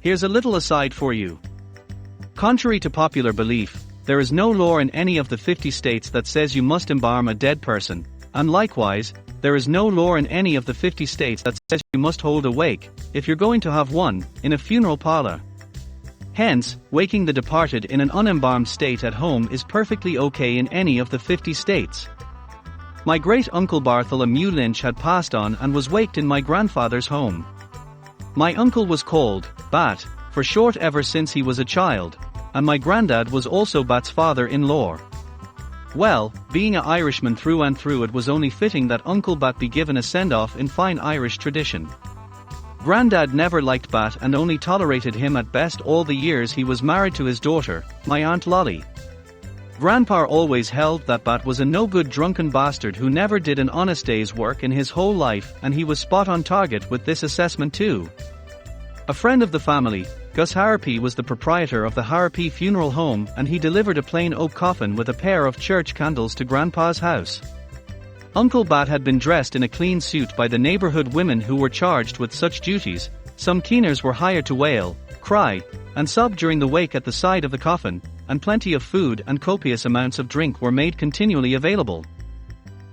Here's a little aside for you. Contrary to popular belief, there is no law in any of the 50 states that says you must embalm a dead person, and likewise, there is no law in any of the 50 states that says you must hold a wake, if you're going to have one, in a funeral parlor. Hence, waking the departed in an unembalmed state at home is perfectly okay in any of the 50 states. My great-uncle Bartholomew Lynch had passed on and was waked in my grandfather's home. My uncle was called Bat, for short ever since he was a child, and my granddad was also Bat's father-in-law. Well, being an Irishman through and through, it was only fitting that Uncle Bat be given a send-off in fine Irish tradition. Grandad never liked Bat and only tolerated him at best all the years he was married to his daughter, my Aunt Lolly. Grandpa always held that Bat was a no-good drunken bastard who never did an honest day's work in his whole life, and he was spot on target with this assessment too. A friend of the family, Gus Harrapy, was the proprietor of the Harrapy Funeral Home, and he delivered a plain oak coffin with a pair of church candles to Grandpa's house. Uncle Bat had been dressed in a clean suit by the neighborhood women who were charged with such duties. Some keeners were hired to wail, cry, and sob during the wake at the side of the coffin, and plenty of food and copious amounts of drink were made continually available.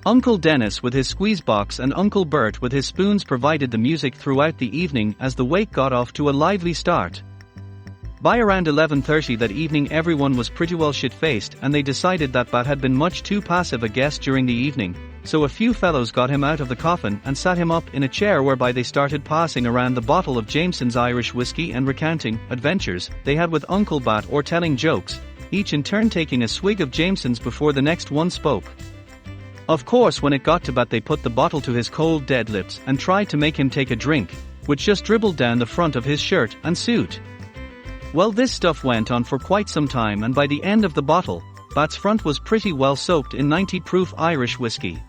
Uncle Dennis with his squeeze box and Uncle Bert with his spoons provided the music throughout the evening as the wake got off to a lively start. By around 11:30 that evening everyone was pretty well shit-faced, and they decided that Bat had been much too passive a guest during the evening, so a few fellows got him out of the coffin and sat him up in a chair, whereby they started passing around the bottle of Jameson's Irish whiskey and recounting adventures they had with Uncle Bat or telling jokes, each in turn taking a swig of Jameson's before the next one spoke. Of course, when it got to Bat, they put the bottle to his cold dead lips and tried to make him take a drink, which just dribbled down the front of his shirt and suit. Well, this stuff went on for quite some time, and by the end of the bottle, Bat's front was pretty well soaked in 90-proof Irish whiskey.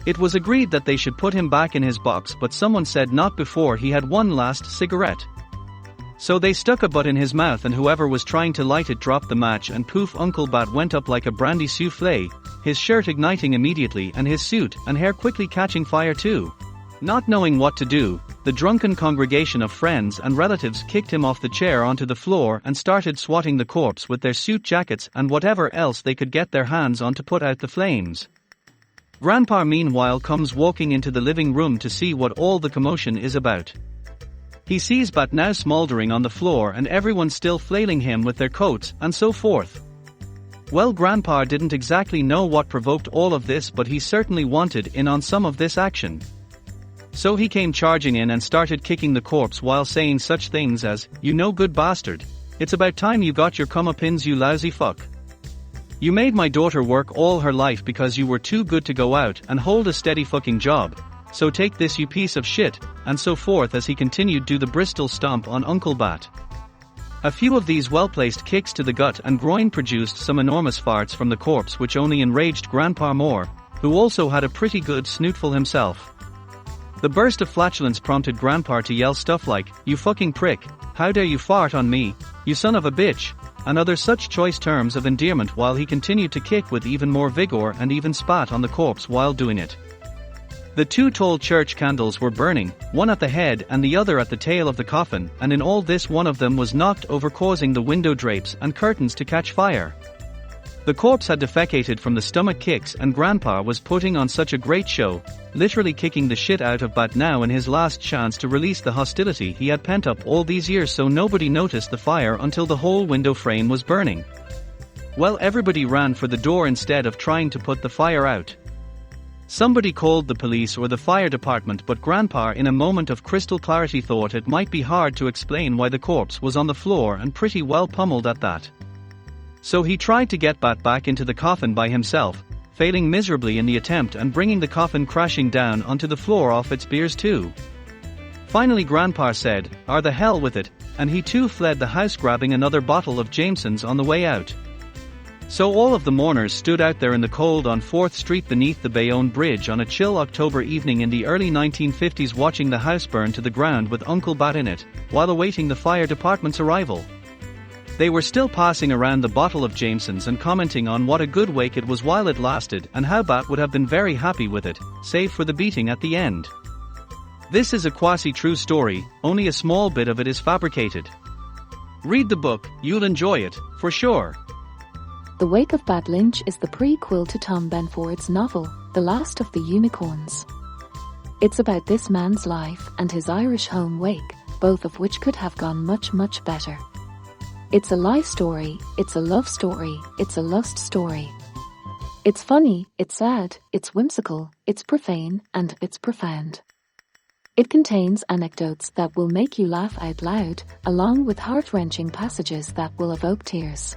It was agreed that they should put him back in his box, but someone said not before he had one last cigarette. So they stuck a butt in his mouth, and whoever was trying to light it dropped the match, and poof, Uncle Bat went up like a brandy souffle, his shirt igniting immediately and his suit and hair quickly catching fire too. Not knowing what to do, the drunken congregation of friends and relatives kicked him off the chair onto the floor and started swatting the corpse with their suit jackets and whatever else they could get their hands on to put out the flames. Grandpa meanwhile comes walking into the living room to see what all the commotion is about. He sees Bat now smouldering on the floor and everyone still flailing him with their coats and so forth. Well, Grandpa didn't exactly know what provoked all of this, but he certainly wanted in on some of this action. So he came charging in and started kicking the corpse while saying such things as, "You no good bastard. It's about time you got your comeuppance, you lousy fuck. You made my daughter work all her life because you were too good to go out and hold a steady fucking job. So take this, you piece of shit," and so forth as he continued to do the Bristol stomp on Uncle Bat. A few of these well-placed kicks to the gut and groin produced some enormous farts from the corpse, which only enraged Grandpa more, who also had a pretty good snootful himself. The burst of flatulence prompted Grandpa to yell stuff like, "You fucking prick, how dare you fart on me, you son of a bitch," and other such choice terms of endearment, while he continued to kick with even more vigor and even spat on the corpse while doing it. The two tall church candles were burning, one at the head and the other at the tail of the coffin, and in all this one of them was knocked over, causing the window drapes and curtains to catch fire. The corpse had defecated from the stomach kicks, and Grandpa was putting on such a great show, literally kicking the shit out of Bat now in his last chance to release the hostility he had pent up all these years, so nobody noticed the fire until the whole window frame was burning. Well, everybody ran for the door instead of trying to put the fire out. Somebody called the police or the fire department, but Grandpa in a moment of crystal clarity thought it might be hard to explain why the corpse was on the floor and pretty well pummeled at that. So he tried to get Bat back into the coffin by himself, failing miserably in the attempt and bringing the coffin crashing down onto the floor off its beers too. Finally Grandpa said, "Are the hell with it," and he too fled the house, grabbing another bottle of Jameson's on the way out. So all of the mourners stood out there in the cold on 4th Street beneath the Bayonne Bridge on a chill October evening in the early 1950s, watching the house burn to the ground with Uncle Bat in it, while awaiting the fire department's arrival. They were still passing around the bottle of Jameson's and commenting on what a good wake it was while it lasted, and how Bat would have been very happy with it, save for the beating at the end. This is a quasi-true story, only a small bit of it is fabricated. Read the book, you'll enjoy it, for sure. The Wake of Bartholomew Lynch is the prequel to Tom Benford's novel, The Last of the Unicorns. It's about this man's life and his Irish home wake, both of which could have gone much, much better. It's a life story, it's a love story, it's a lust story. It's funny, it's sad, it's whimsical, it's profane, and it's profound. It contains anecdotes that will make you laugh out loud, along with heart-wrenching passages that will evoke tears.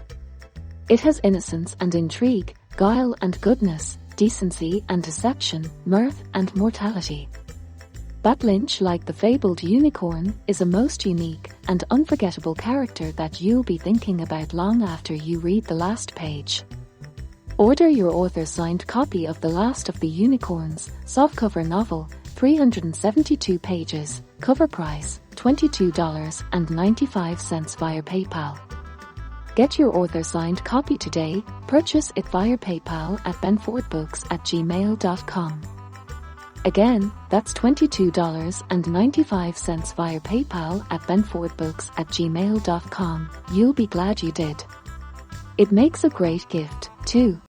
It has innocence and intrigue, guile and goodness, decency and deception, mirth and mortality. Lynch, like the fabled unicorn, is a most unique and unforgettable character that you'll be thinking about long after you read the last page. Order your author-signed copy of The Last of the Unicorns, softcover novel, 372 pages, cover price, $22.95 via PayPal. Get your author-signed copy today, purchase it via PayPal at benfordbooks@gmail.com. Again, that's $22.95 via PayPal at benfordbooks@gmail.com. You'll be glad you did. It makes a great gift, too.